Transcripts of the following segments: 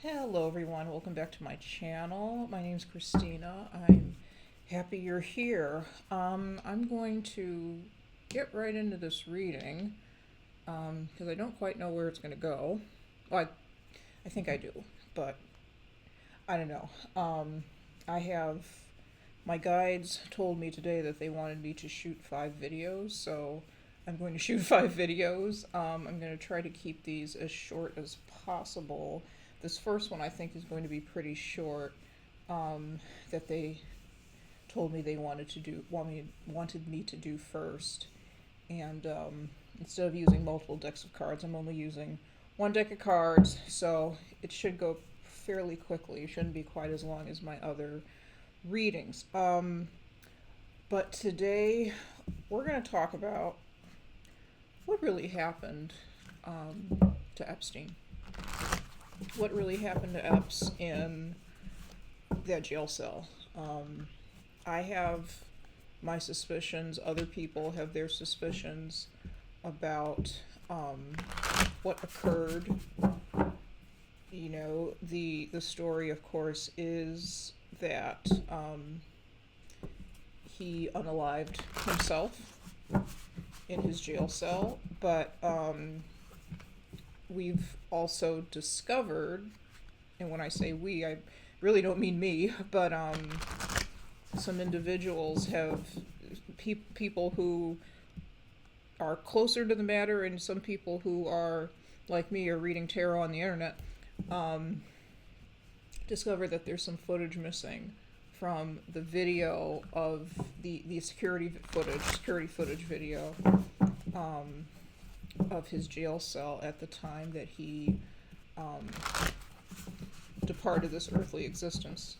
Hello everyone, welcome back to my channel. My name's Christina. I'm happy you're here. I'm going to get right into this reading because I don't quite know where it's going to go. Well, I think I do, but I don't know. I have, my guides told me today that they wanted me to shoot 5 videos, so I'm going to shoot 5 videos. I'm going to try to keep these as short as possible. This first one I think is going to be pretty short, that they told me they wanted me to do first. And instead of using multiple decks of cards, I'm only using one deck of cards, so it should go fairly quickly. It shouldn't be quite as long as my other readings. But today we're going to talk about what really happened to Epstein. What really happened to Epps in that jail cell. I have my suspicions, other people have their suspicions about what occurred. You know, the story, of course, is that he unalived himself in his jail cell, but we've also discovered, and when I say we, I really don't mean me, but some individuals have, people who are closer to the matter, and some people who are, like me, are reading tarot on the internet, discovered that there's some footage missing from the video of the security footage video of his jail cell at the time that he departed this earthly existence.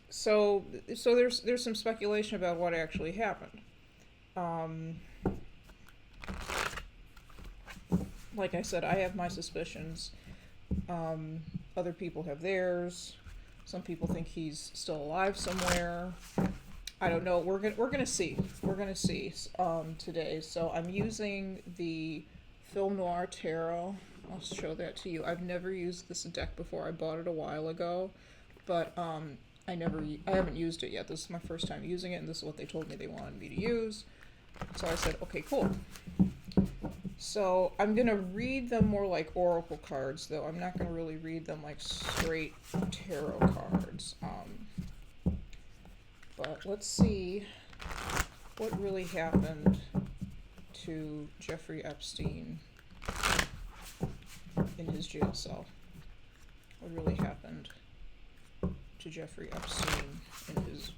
So there's some speculation about what actually happened. Like I said, I have my suspicions. Other people have theirs. Some people think he's still alive somewhere. I don't know. We're gonna see. We're gonna see today. So I'm using the Film Noir tarot. I'll show that to you. I've never used this deck before. I bought it a while ago, but I haven't used it yet. This is my first time using it, and this is what they told me they wanted me to use. So I said, okay, cool. So I'm gonna read them more like oracle cards, though. I'm not gonna really read them like straight tarot cards. But let's see what really happened to Jeffrey Epstein in his jail cell. What really happened to Jeffrey Epstein in his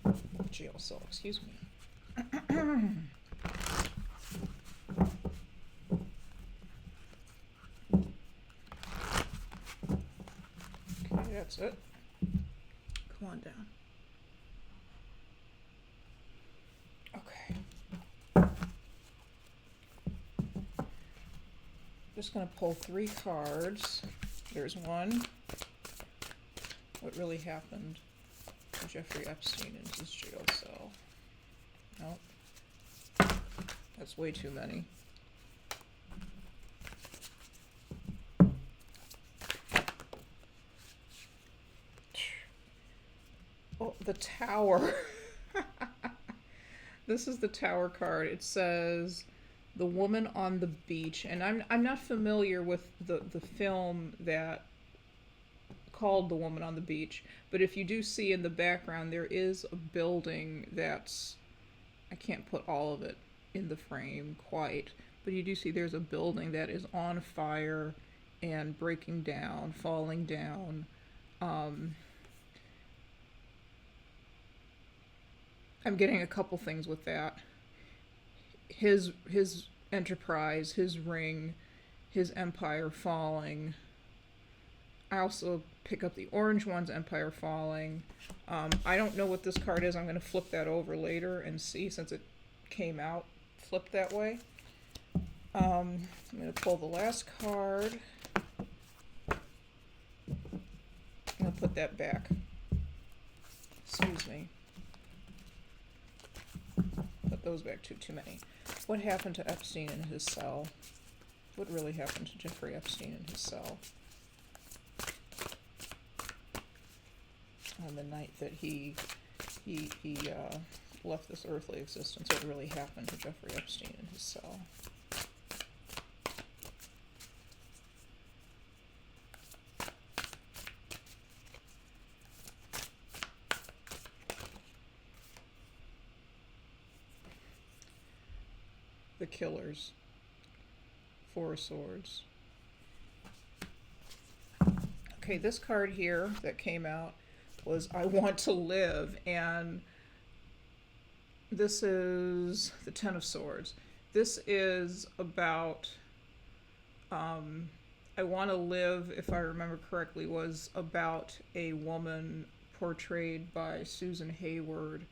jail cell? Excuse me. Okay, that's it. Come on down. Okay. Just going to pull 3 cards. There's one. What really happened to Jeffrey Epstein in his jail cell? Nope. That's way too many. Oh, the Tower. This is the Tower card. It says The Woman on the Beach, and I'm not familiar with the film that called The Woman on the Beach, but if you do see in the background, there is a building that's, I can't put all of it in the frame quite, but you do see there's a building that is on fire and breaking down, falling down. I'm getting a couple things with that. His enterprise, his ring, his empire falling. I also pick up the orange one's empire falling. I don't know what this card is. I'm going to flip that over later and see, since it came out flipped that way. I'm going to pull the last card. I'm going to put that back. Excuse me. Put those back too many. What happened to Epstein in his cell? What really happened to Jeffrey Epstein in his cell? on the night that he left this earthly existence, what really happened to Jeffrey Epstein in his cell. The Killers, Four of Swords. Okay, this card here that came out was I Want to Live, and this is the Ten of Swords. This is about I Want to Live, if I remember correctly, was about a woman portrayed by Susan Hayward.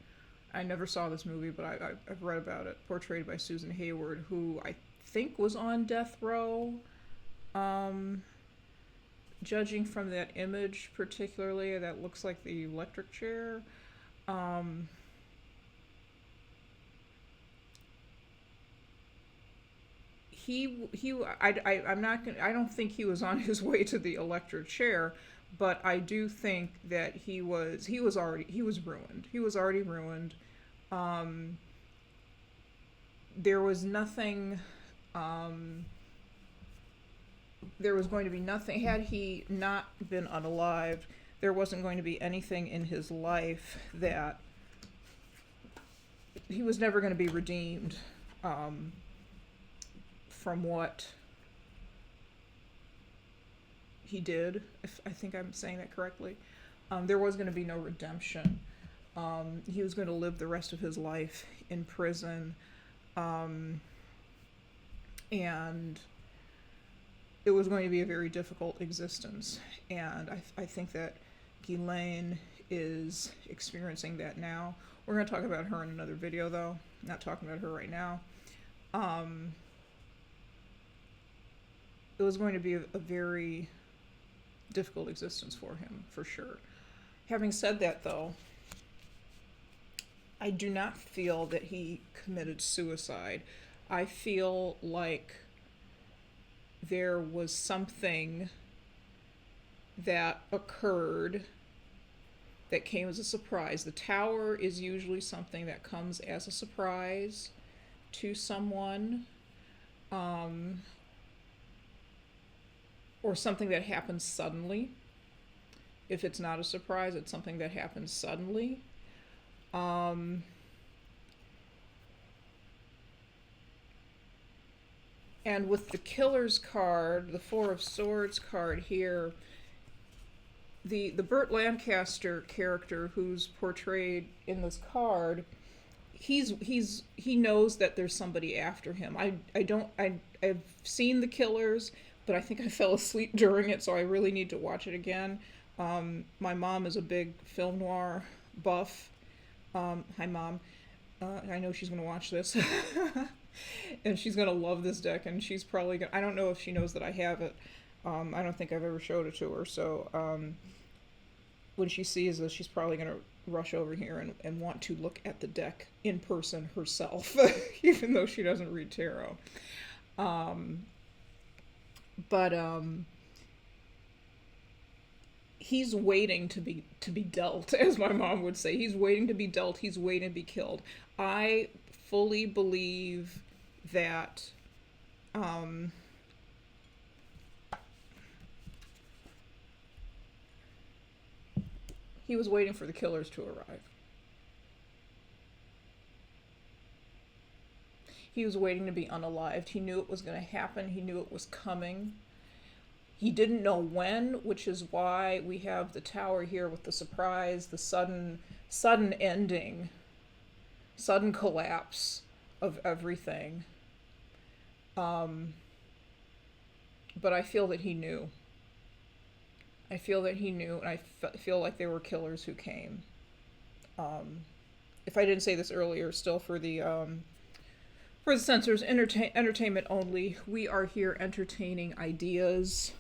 I never saw this movie, but I've read about it. Portrayed by Susan Hayward, who I think was on death row. Judging from that image particularly, that looks like the electric chair. I'm not gonna, I don't think he was on his way to the electric chair, but I do think that he was ruined. He was already ruined. There was nothing, there was going to be nothing, had he not been unalived, there wasn't going to be anything in his life that, he was never going to be redeemed, from what he did, if I think I'm saying that correctly. There was going to be no redemption. He was going to live the rest of his life in prison, and it was going to be a very difficult existence. And I think that Ghislaine is experiencing that now. We're going to talk about her in another video, though. Not talking about her right now. It was going to be a very difficult existence for him, for sure. Having said that, though, I do not feel that he committed suicide. I feel like there was something that occurred that came as a surprise. The tower is usually something that comes as a surprise to someone, or something that happens suddenly. If it's not a surprise, it's something that happens suddenly. And with the Killer's card, the Four of Swords card here, the Burt Lancaster character who's portrayed in this card, he knows that there's somebody after him. I've seen The Killers, but I think I fell asleep during it, so I really need to watch it again. My mom is a big film noir buff. Hi, Mom. I know she's going to watch this. And she's going to love this deck, and she's probably going to... I don't know if she knows that I have it. I don't think I've ever showed it to her, so when she sees this, she's probably going to rush over here and want to look at the deck in person herself, even though she doesn't read tarot. But he's waiting to be dealt, as my mom would say. He's waiting to be dealt. He's waiting to be killed. I fully believe that he was waiting for the killers to arrive. He was waiting to be unalived. He knew it was going to happen. He knew it was coming. He didn't know when, which is why we have the tower here with the surprise, the sudden ending, sudden collapse of everything. But I feel that he knew. I feel that he knew, and I feel like there were killers who came. If I didn't say this earlier, still for the censors, entertainment only. We are here entertaining ideas,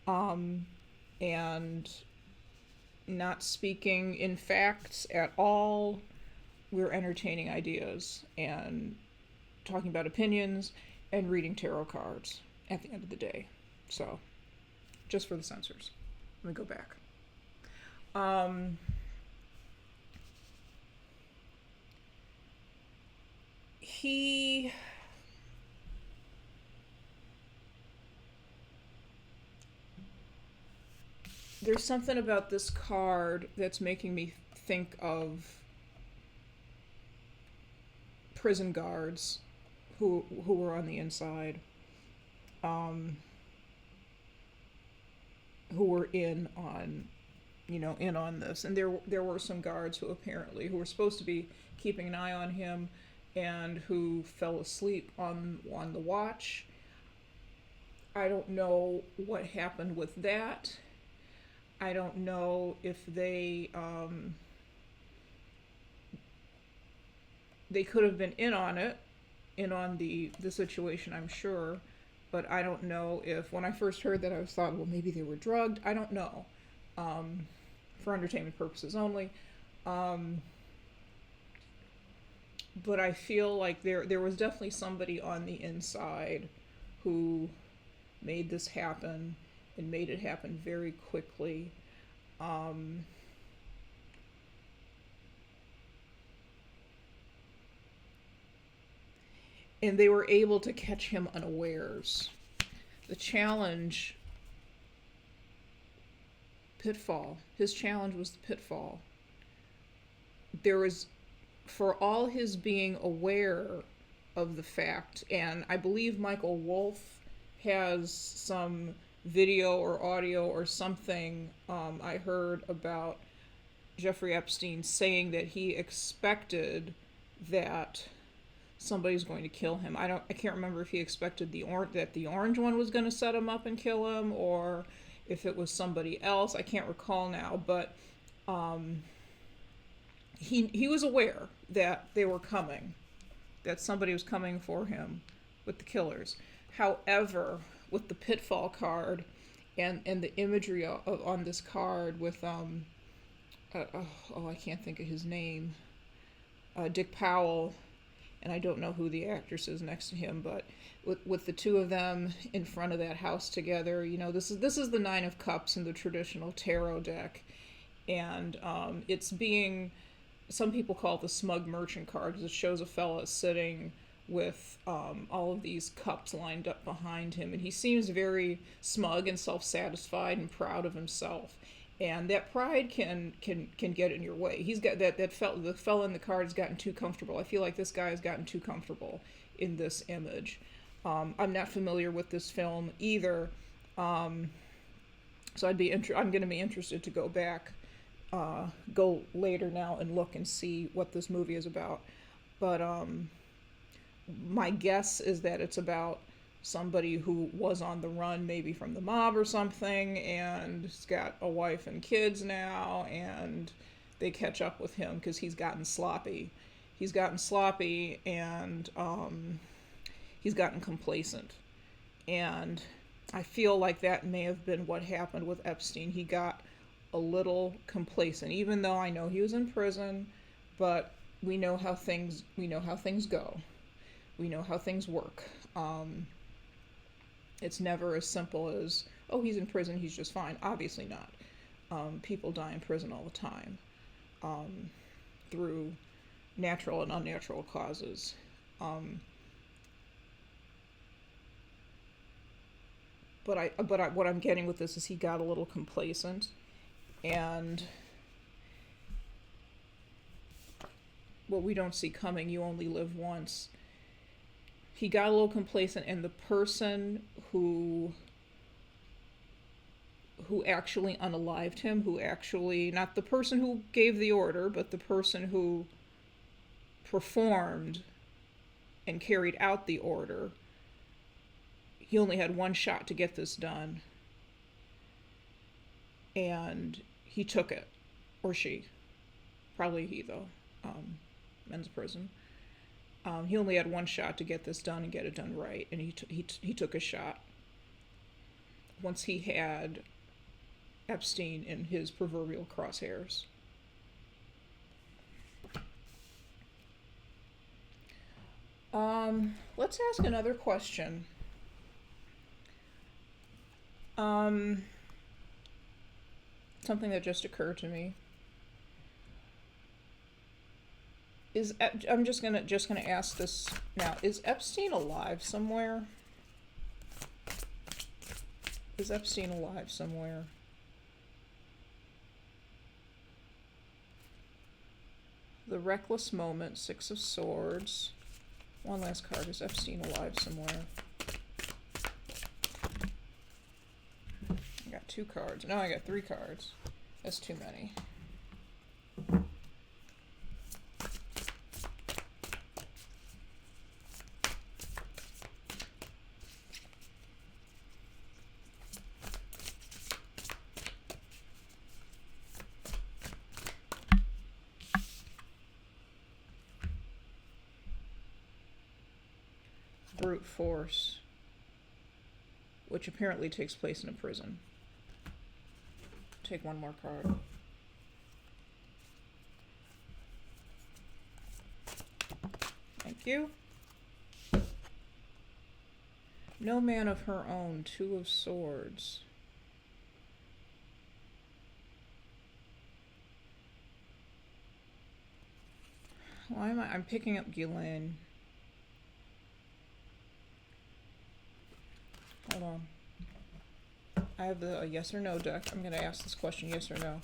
and not speaking in facts at all. We're entertaining ideas and talking about opinions and reading tarot cards at the end of the day. So, just for the censors. Let me go back. he there's something about this card that's making me think of prison guards who were on the inside, um, who were in on this, and there were some guards who were supposed to be keeping an eye on him, and who fell asleep on the watch. I don't know what happened with that. I don't know if they could have been in on it, in on the situation, I'm sure, but I don't know if, when I first heard that, I was thought, well, maybe they were drugged. I don't know. For entertainment purposes only. But I feel like there was definitely somebody on the inside who made this happen, and made it happen very quickly. Um, and they were able to catch him unawares. The challenge, pitfall, his challenge was the pitfall. There was, for all his being aware of the fact, and I believe Michael Wolff has some video or audio or something, I heard about Jeffrey Epstein saying that he expected that somebody's going to kill him. I can't remember if he expected that the orange one was going to set him up and kill him, or if it was somebody else. I can't recall now, but he was aware that they were coming, that somebody was coming for him with the killers. However, with the pitfall card and the imagery on this card with I can't think of his name, Dick Powell, and I don't know who the actress is next to him, but with the two of them in front of that house together, this is the Nine of Cups in the traditional tarot deck, and it's being, some people call it the smug merchant card, because it shows a fella sitting with all of these cups lined up behind him, and he seems very smug and self-satisfied and proud of himself. And that pride can get in your way. He's got the fella in the card has gotten too comfortable. I feel like this guy has gotten too comfortable in this image. I'm not familiar with this film either, so I'm going to be interested to go back, go later now and look and see what this movie is about. But my guess is that it's about somebody who was on the run, maybe from the mob or something, and has got a wife and kids now, and they catch up with him because he's gotten sloppy. And he's gotten complacent. And I feel like that may have been what happened with Epstein. He got a little complacent, even though I know he was in prison, but we know how things go. We know how things work. It's never as simple as, oh, he's in prison, he's just fine. Obviously not. People die in prison all the time, through natural and unnatural causes. But what I'm getting with this is he got a little complacent, and what we don't see coming, you only live once. He got a little complacent, and the person who actually unalived him, not the person who gave the order, but the person who performed and carried out the order, he only had one shot to get this done, and he took it, or she, probably he though, men's prison. He only had one shot to get this done and get it done right, and he took a shot. Once he had Epstein in his proverbial crosshairs. Let's ask another question. Something that just occurred to me. I'm just gonna ask this now. Is Epstein alive somewhere? Is Epstein alive somewhere? The reckless moment, Six of Swords. One last card. Is Epstein alive somewhere? I got 2 cards. No, I got 3 cards. That's too many. Brute force, which apparently takes place in a prison. Take 1 more card. Thank you. No man of her own, 2 of Swords. Why am I'm picking up Ghislaine. Hold on. I have the yes or no deck. I'm going to ask this question, yes or no.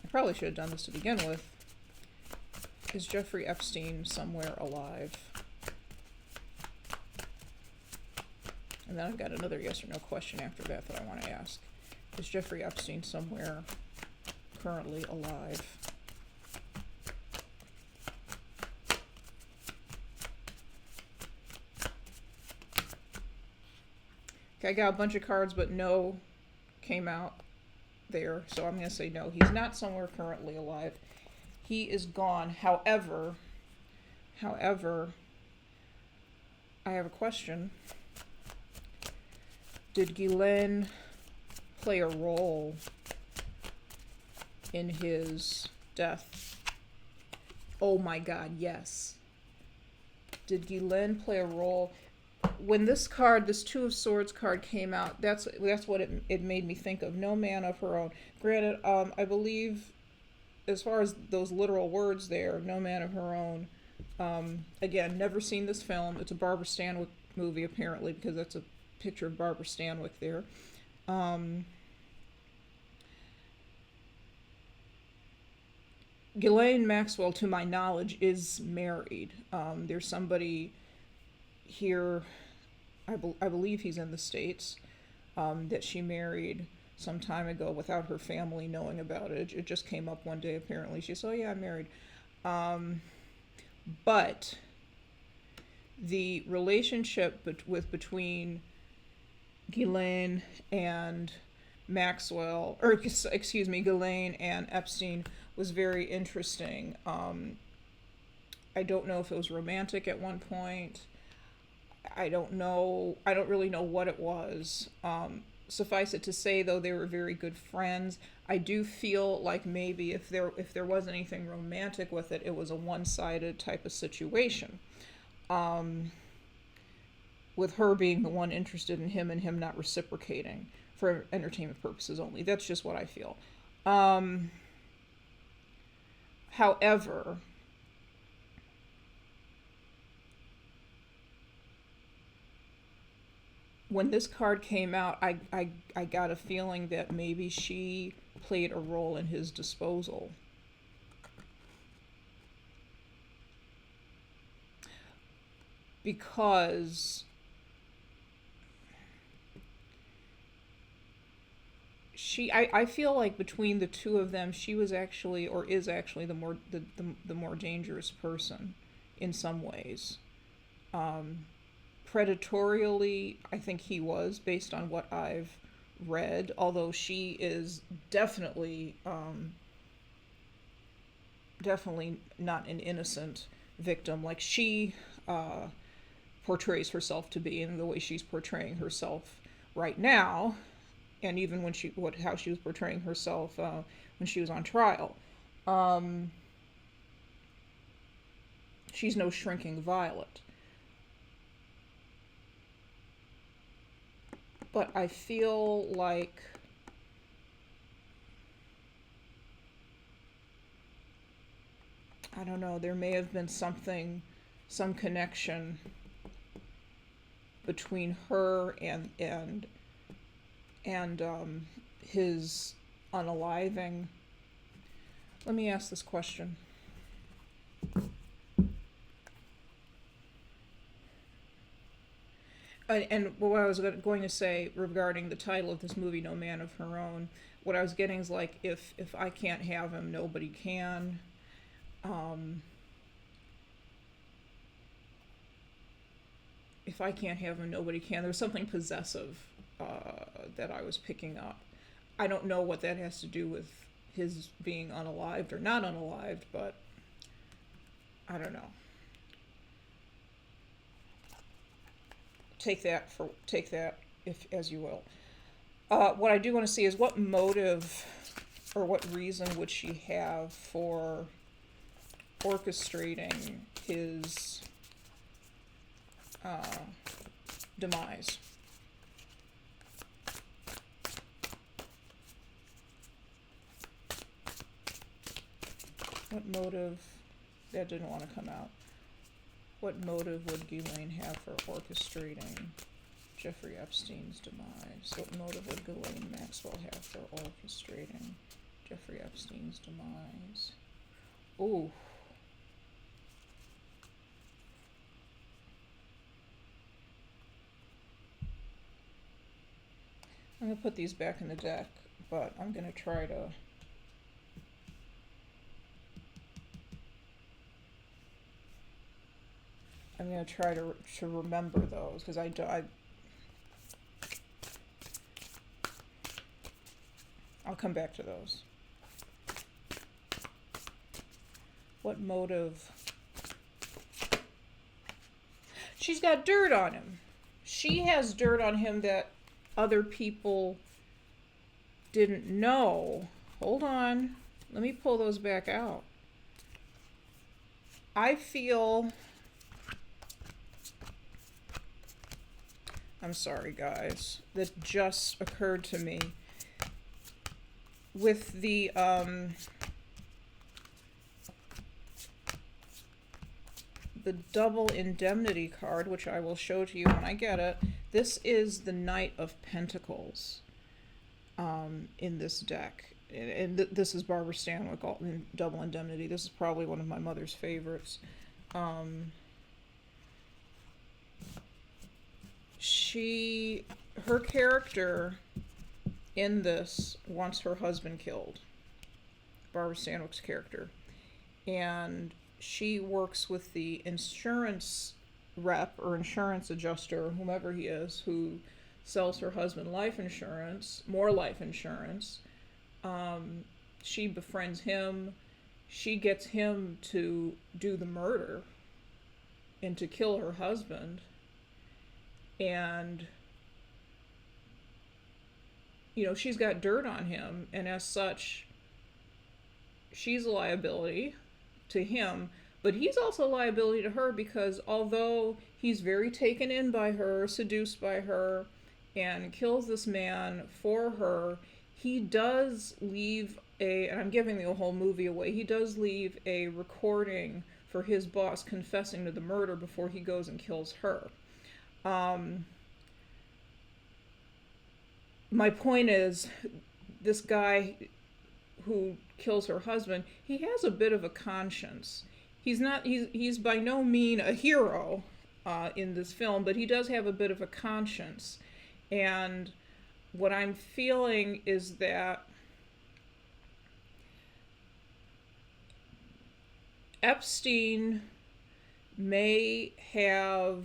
I probably should have done this to begin with. Is Jeffrey Epstein somewhere alive? And then I've got another yes or no question after that I want to ask. Is Jeffrey Epstein somewhere currently alive? Okay, I got a bunch of cards, but no came out there, so I'm going to say no. He's not somewhere currently alive. He is gone. However, I have a question. Did Ghislaine play a role in his death? Oh my God, yes. Did Ghislaine play a role? When this card, this 2 of Swords card came out, that's what it made me think of. No man of her own. Granted, I believe, as far as those literal words there, no man of her own. Again, never seen this film. It's a Barbara Stanwyck movie, apparently, because that's a picture of Barbara Stanwyck there. Ghislaine Maxwell, to my knowledge, is married. There's somebody here, I believe he's in the States, that she married some time ago without her family knowing about it. It just came up one day, apparently. She said, oh yeah, I'm married. But the relationship between Ghislaine and Maxwell, or excuse me, Ghislaine and Epstein was very interesting. I don't know if it was romantic at one point. I don't know. I don't really know what it was. Suffice it to say, though, they were very good friends. I do feel like maybe if there was anything romantic with it, it was a one-sided type of situation. With her being the one interested in him and him not reciprocating for entertainment purposes only. That's just what I feel. However, when this card came out, I got a feeling that maybe she played a role in his disposal. Because I feel like between the 2 of them, she was actually, or is actually, the more dangerous person in some ways. Predatorially, I think he was, based on what I've read, although she is definitely not an innocent victim like she portrays herself to be, and the way she's portraying herself right now, and even when how she was portraying herself when she was on trial. She's no shrinking violet. But I feel like I don't know, there may have been something, some connection between her and his unaliving. Let me ask this question. And what I was going to say regarding the title of this movie, No Man of Her Own, what I was getting is like, if I can't have him, nobody can. If I can't have him, nobody can. There's something possessive that I was picking up. I don't know what that has to do with his being unalived or not unalived, but I don't know. Take that if as you will. What I do want to see is what motive or what reason would she have for orchestrating his demise. What motive? That didn't want to come out. What motive would Ghislaine have for orchestrating Jeffrey Epstein's demise? What motive would Ghislaine Maxwell have for orchestrating Jeffrey Epstein's demise? Ooh. I'm going to put these back in the deck, but I'm going to try to... I'm going to try to remember those, because I'll come back to those. What motive? She's got dirt on him. She has dirt on him that other people didn't know. Hold on. Let me pull those back out. I feel... I'm sorry, guys. That just occurred to me. With the double indemnity card, which I will show to you when I get it, this is the Knight of Pentacles in this deck. And this is Barbara Stanwyck in double indemnity. This is probably one of my mother's favorites. Her character in this wants her husband killed. Barbara Stanwyck's character. And she works with the insurance rep or insurance adjuster, whomever he is, who sells her husband life insurance, more life insurance. She befriends him. She gets him to do the murder and to kill her husband. And, you know, she's got dirt on him, and as such, she's a liability to him, but he's also a liability to her, because although he's very taken in by her, seduced by her, and kills this man for her, he does leave and I'm giving the whole movie away, he does leave a recording for his boss confessing to the murder before he goes and kills her. My point is, this guy who kills her husband, he has a bit of a conscience. He's by no means a hero in this film, but he does have a bit of a conscience. And what I'm feeling is that Epstein may have...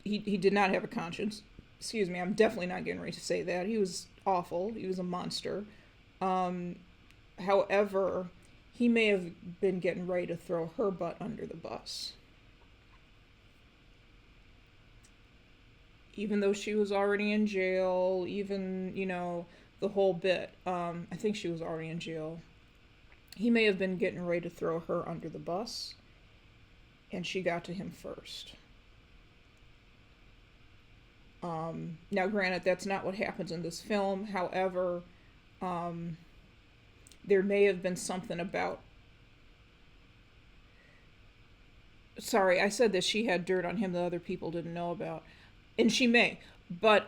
He did not have a conscience. Excuse me, I'm definitely not getting ready to say that. He was awful. He was a monster. However, he may have been getting ready to throw her butt under the bus. Even though she was already in jail, even, you know, the whole bit. I think she was already in jail. He may have been getting ready to throw her under the bus, and she got to him first. Now, granted, that's not what happens in this film. However, there may have been something about, sorry, I said that she had dirt on him that other people didn't know about, and she may, but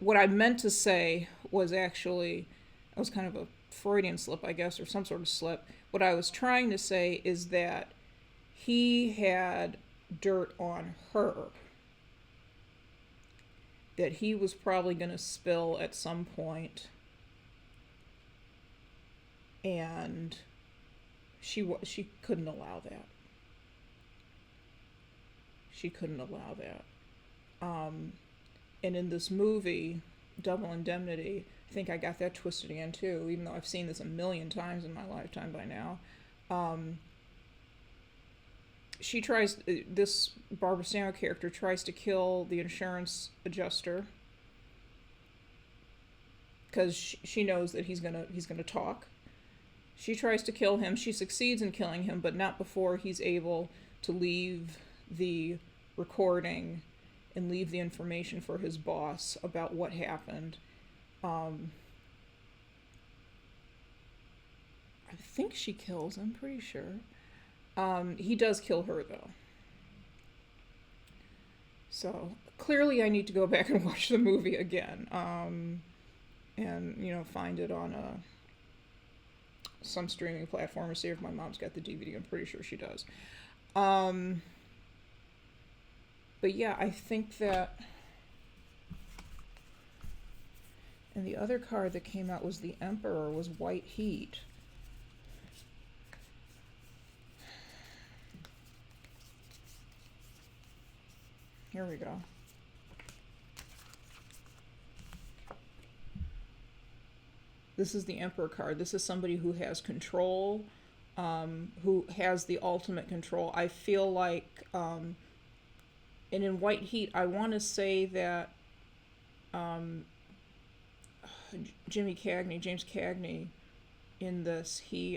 what I meant to say was actually, it was kind of a Freudian slip, I guess, or some sort of slip. What I was trying to say is that he had dirt on her that he was probably going to spill at some point, and she couldn't allow that. She couldn't allow that. And in this movie, Double Indemnity, I think I got that twisted again too, even though I've seen this a million times in my lifetime by now. This Barbara Stanwyck character tries to kill the insurance adjuster because she knows that he's gonna talk. She tries to kill him. She succeeds in killing him, but not before he's able to leave the recording and leave the information for his boss about what happened. I think she kills him, pretty sure. He does kill her, though. So, clearly I need to go back and watch the movie again. And, find it on some streaming platform, or see if my mom's got the DVD. I'm pretty sure she does. But yeah, I think that... And the other card that came out was the Emperor, was White Heat. Here we go. This is the Emperor card. This is somebody who has control, who has the ultimate control. I feel like, and in White Heat, I want to say that James Cagney, in this, he,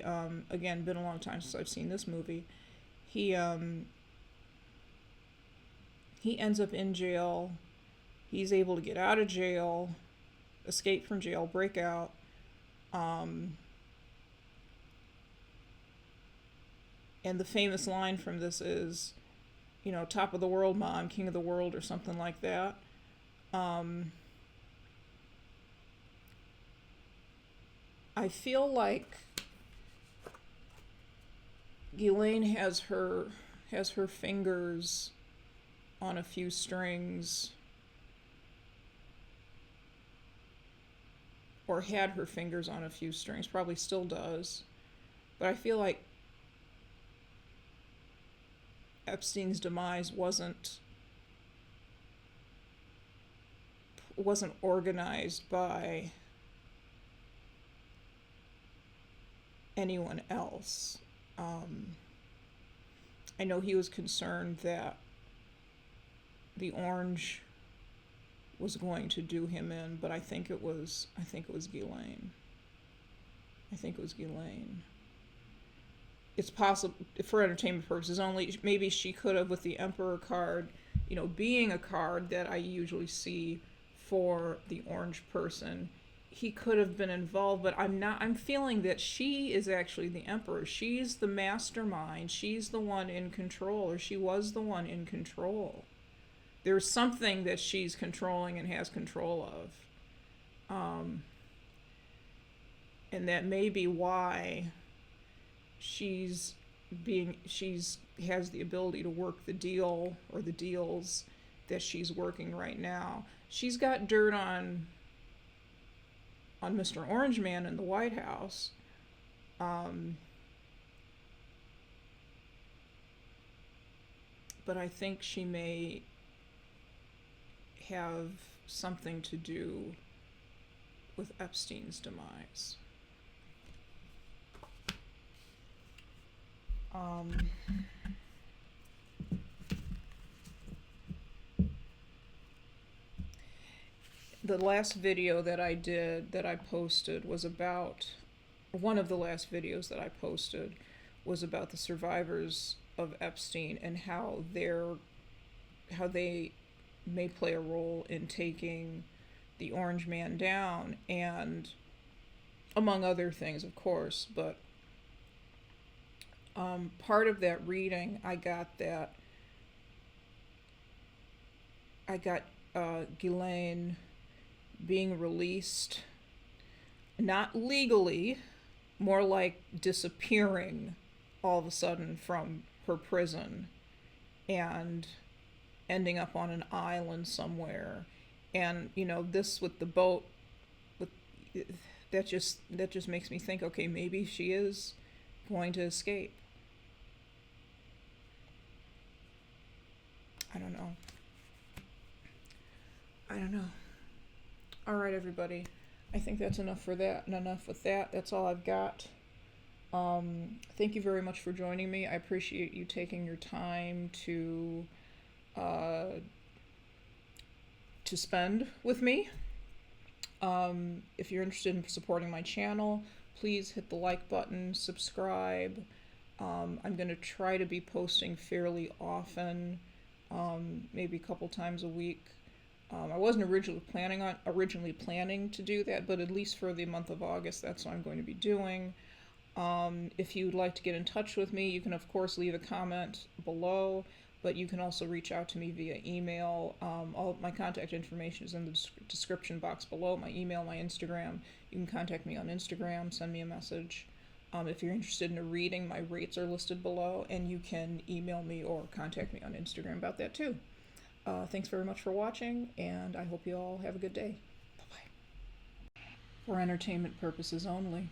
again, been a long time since I've seen this movie, he ends up in jail. He's able to get out of jail, escape from jail, break out. And the famous line from this is, top of the world, Mom, king of the world, or something like that. I feel like Ghislaine has her fingers on a few strings, or had her fingers on a few strings, probably still does. But I feel like Epstein's demise wasn't organized by anyone else. I know he was concerned that the orange was going to do him in, but I think it was Ghislaine. It's possible, for entertainment purposes only, maybe she could have, with the Emperor card, being a card that I usually see for the orange person, he could have been involved, but I'm feeling that she is actually the Emperor. She's the mastermind. She's the one in control, or she was the one in control. There's something that she's controlling and has control of. And that may be why she has the ability to work the deal, or the deals that she's working right now. She's got dirt on Mr. Orange Man in the White House. But I think she may have something to do with Epstein's demise. The last video that I posted was about, one of the last videos that I posted was about the survivors of Epstein and how they may play a role in taking the Orange Man down. And among other things, of course. But part of that reading, I got Ghislaine being released, not legally, more like disappearing all of a sudden from her prison and ending up on an island somewhere. And this with the boat, with that just makes me think, okay, maybe she is going to escape. I don't know. I don't know. All right, everybody. I think that's enough for that, and enough with that. That's all I've got. Thank you very much for joining me. I appreciate you taking your time uh, to spend with me. If you're interested in supporting my channel, please hit the like button, subscribe. I'm going to try to be posting fairly often, maybe a couple times a week. I wasn't originally planning to do that, but at least for the month of August, that's what I'm going to be doing. If you'd like to get in touch with me, you can of course leave a comment below, but you can also reach out to me via email. All of my contact information is in the description box below. My email, my Instagram. You can contact me on Instagram, send me a message. If you're interested in a reading, my rates are listed below, and you can email me or contact me on Instagram about that too. Thanks very much for watching, and I hope you all have a good day. Bye-bye. For entertainment purposes only.